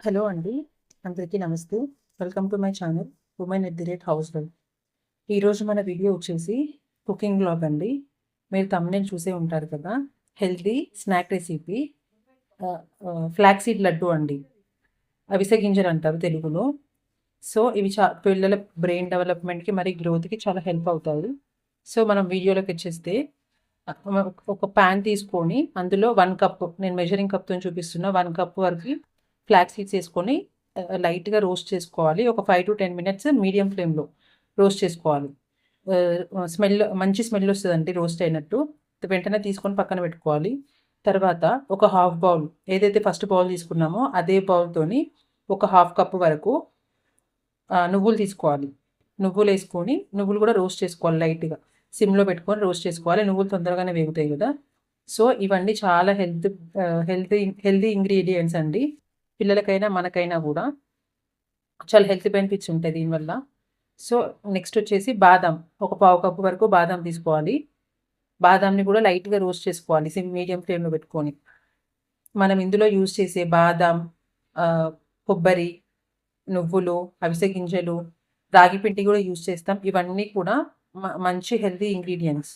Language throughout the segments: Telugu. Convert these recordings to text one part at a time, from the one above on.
హలో అండి, అందరికీ నమస్తే. Welcome to my channel women at housewife. ఈరోజు మన వీడియో వచ్చేసి కుకింగ్ వ్లాగ్ అండి. మీరు thumbnail చూసే ఉంటారు కదా. Healthy snack recipe flax seed laddu అండి. అవిసె గింజలు అంటారు తెలుగులో. సో ఇవి పిల్లల బ్రెయిన్ డెవలప్మెంట్కి మరి గ్రోత్కి చాలా హెల్ప్ అవుతాయి. సో మనం వీడియోలోకి వచ్చేస్తే ఒక ప్యాన్ తీసుకొని అందులో 1 కప్, నేను మెజరింగ్ కప్తో చూపిస్తున్నా, 1 కప్ వరకు ఫ్లాక్స్ సీడ్స్ వేసుకొని లైట్గా రోస్ట్ చేసుకోవాలి. ఒక 5 to 10 minutes మీడియం ఫ్లేమ్లో రోస్ట్ చేసుకోవాలి. మంచి స్మెల్ వస్తుందండి రోస్ట్ అయినట్టు. వెంటనే తీసుకొని పక్కన పెట్టుకోవాలి. తర్వాత ఒక హాఫ్ బౌల్, ఏదైతే ఫస్ట్ బౌల్ తీసుకున్నామో అదే బౌల్తోని ఒక హాఫ్ కప్ వరకు నువ్వులు తీసుకోవాలి. నువ్వులు వేసుకొని నువ్వులు కూడా రోస్ట్ చేసుకోవాలి. లైట్గా సిమ్లో పెట్టుకొని రోస్ట్ చేసుకోవాలి. నువ్వులు తొందరగానే వేగుతాయి కదా. సో ఇవన్నీ చాలా హెల్తీ ఇంగ్రీడియంట్స్ అండి. పిల్లలకైనా మనకైనా కూడా చాలా హెల్త్ బెనిఫిట్స్ ఉంటాయి దీనివల్ల. సో నెక్స్ట్ వచ్చేసి బాదం, ఒక పావు కప్పు వరకు బాదం తీసుకోవాలి. బాదాంని కూడా లైట్గా రోస్ట్ చేసుకోవాలి మీడియం ఫ్లేమ్లో పెట్టుకొని. మనం ఇందులో యూజ్ చేసే బాదం, కొబ్బరి, నువ్వులు, అవిసె గింజలు, రాగి పిండి కూడా యూజ్ చేస్తాం. ఇవన్నీ కూడా మంచి హెల్తీ ఇంగ్రీడియంట్స్.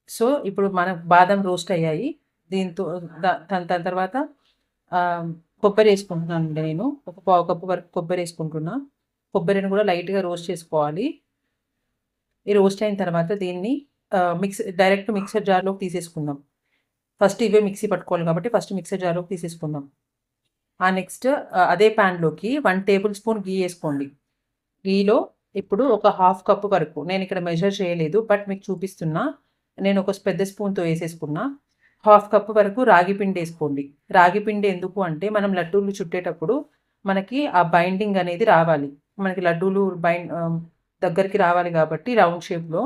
సో ఇప్పుడు మన బాదం రోస్ట్ అయ్యాయి. దీంతో దాని తర్వాత కొబ్బరి వేసుకుంటున్నాను నేను. ఒక పావు కప్పు వరకు కొబ్బరి వేసుకుంటున్నా. కొబ్బరిని కూడా లైట్గా రోస్ట్ చేసుకోవాలి. ఈ రోస్ట్ అయిన తర్వాత దీన్ని డైరెక్ట్ మిక్సర్ జార్లోకి తీసేసుకుందాం. ఫస్ట్ ఇవే మిక్సీ పట్టుకోవాలి కాబట్టి ఫస్ట్ మిక్సర్ జార్లోకి తీసేసుకుందాం. నెక్స్ట్ అదే ప్యాన్లోకి 1 టేబుల్ స్పూన్ గీ వేసుకోండి. గీలో ఇప్పుడు ఒక హాఫ్ కప్ వరకు, నేను ఇక్కడ మెజర్ చేయలేదు బట్ మీకు చూపిస్తున్నా, నేను ఒక పెద్ద స్పూన్తో వేసేసుకున్నా. హాఫ్ కప్ వరకు రాగి పిండి వేసుకోండి. రాగి పిండి ఎందుకు అంటే మనం లడ్డూలు చుట్టేటప్పుడు మనకి ఆ బైండింగ్ అనేది రావాలి. మనకి లడ్డూలు దగ్గరికి రావాలి కాబట్టి రౌండ్ షేప్లో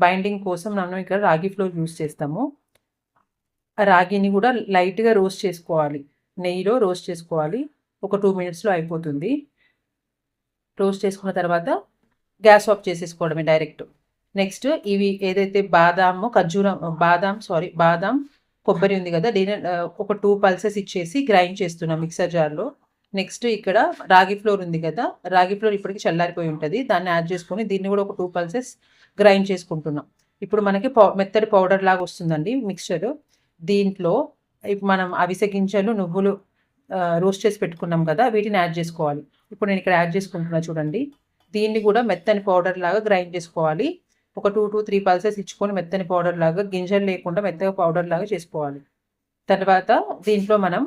బైండింగ్ కోసం మనం ఇక్కడ రాగి ఫ్లోర్ యూస్ చేస్తాము. ఆ రాగిని కూడా లైట్గా రోస్ట్ చేసుకోవాలి. నెయ్యిలో రోస్ట్ చేసుకోవాలి. ఒక 2 minutesలో అయిపోతుంది. రోస్ట్ చేసుకున్న తర్వాత గ్యాస్ ఆఫ్ చేసేసుకోవడమే డైరెక్ట్. నెక్స్ట్ ఇవి ఏదైతే బాదాం, కొబ్బరి ఉంది కదా, దీని ఒక 2 pulses ఇచ్చేసి గ్రైండ్ చేస్తున్నాం మిక్సర్ జార్లో. నెక్స్ట్ ఇక్కడ రాగి ఫ్లోర్ ఉంది కదా, రాగి ఫ్లోర్ ఇప్పటికి చల్లారిపోయి ఉంటుంది. దాన్ని యాడ్ చేసుకొని దీన్ని కూడా ఒక 2 pulses గ్రైండ్ చేసుకుంటున్నాం. ఇప్పుడు మనకి మెత్తడి పౌడర్ లాగా వస్తుందండి మిక్స్చర్. దీంట్లో మనం అవిసె గింజలు, నువ్వులు రోస్ట్ చేసి పెట్టుకున్నాం కదా, వీటిని యాడ్ చేసుకోవాలి. ఇప్పుడు నేను ఇక్కడ యాడ్ చేసుకుంటున్నా చూడండి. దీన్ని కూడా మెత్తని పౌడర్ లాగా గ్రైండ్ చేసుకోవాలి. ఒక 2 to 3 pulses ఇచ్చుకొని మెత్తని పౌడర్ లాగా, గింజలు లేకుండా మెత్తగా పౌడర్ లాగా చేసుకోవాలి. తర్వాత దీంట్లో మనం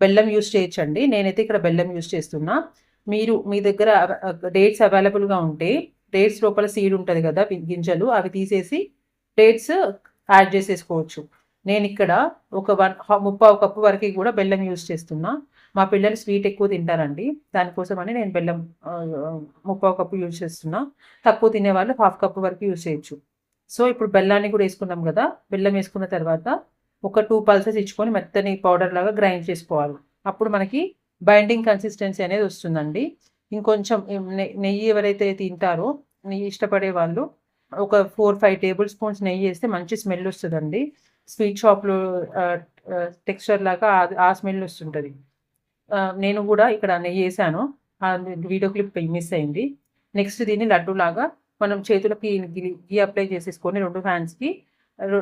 బెల్లం యూస్ చేయొచ్చండి. నేనైతే ఇక్కడ బెల్లం యూస్ చేస్తున్నా. మీ దగ్గర డేట్స్ అవైలబుల్గా ఉంటే, డేట్స్ లోపల సీడ్ ఉంటుంది కదా, గింజలు, అవి తీసేసి డేట్స్ యాడ్ చేసేసుకోవచ్చు. నేను ఇక్కడ ఒక 1/3 కప్పు వరకు కూడా బెల్లం యూస్ చేస్తున్నా. మా పిల్లలు స్వీట్ ఎక్కువ తింటారండి, దానికోసమని నేను బెల్లం 3/4 కప్పు యూజ్ చేస్తున్నా. తక్కువ తినేవాళ్ళు 1/2 కప్పు వరకు యూజ్ చేయొచ్చు. సో ఇప్పుడు బెల్లాన్ని కూడా వేసుకున్నాం కదా. బెల్లం వేసుకున్న తర్వాత ఒక 2 pulses ఇచ్చుకొని మెత్తని పౌడర్ లాగా గ్రైండ్ చేసుకోవాలి. అప్పుడు మనకి బైండింగ్ కన్సిస్టెన్సీ అనేది వస్తుందండి. ఇంకొంచెం నెయ్యి ఎవరైతే తింటారో, నెయ్యి ఇష్టపడే వాళ్ళు ఒక 4-5 tablespoons నెయ్యి వేస్తే మంచి స్మెల్ వస్తుందండి. స్వీట్ షాప్లో టెక్స్చర్ లాగా ఆ స్మెల్ వస్తుంటుంది. నేను కూడా ఇక్కడ నెయ్యి వేసాను. వీడియో క్లిప్ మిస్ అయింది. నెక్స్ట్ దీన్ని లడ్డూలాగా మనం చేతులకి గీ అప్లై చేసేసుకొని 2 handsకి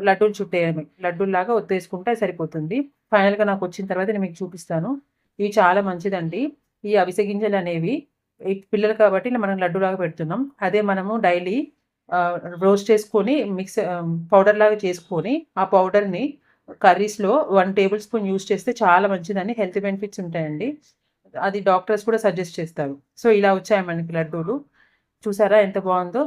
లడ్డూలు చుట్టేయడమే. లడ్డూలాగా ఒత్తేసుకుంటే సరిపోతుంది. ఫైనల్గా నాకు వచ్చిన తర్వాత నేను మీకు చూపిస్తాను. ఇవి చాలా మంచిదండి. ఈ అవిసె గింజలు అనేవి పిల్లలు కాబట్టి మనం లడ్డూలాగా పెడుతున్నాం. అదే మనము డైలీ రోస్ట్ చేసుకొని పౌడర్ లాగా చేసుకొని ఆ పౌడర్ని కర్రీస్లో 1 tablespoon యూస్ చేస్తే చాలా మంచిదని హెల్త్ బెనిఫిట్స్ ఉంటాయండి. అది డాక్టర్స్ కూడా సజెస్ట్ చేస్తారు. సో ఇలా వచ్చాయి మనకి లడ్డూలు. చూసారా ఎంత బాగుందో.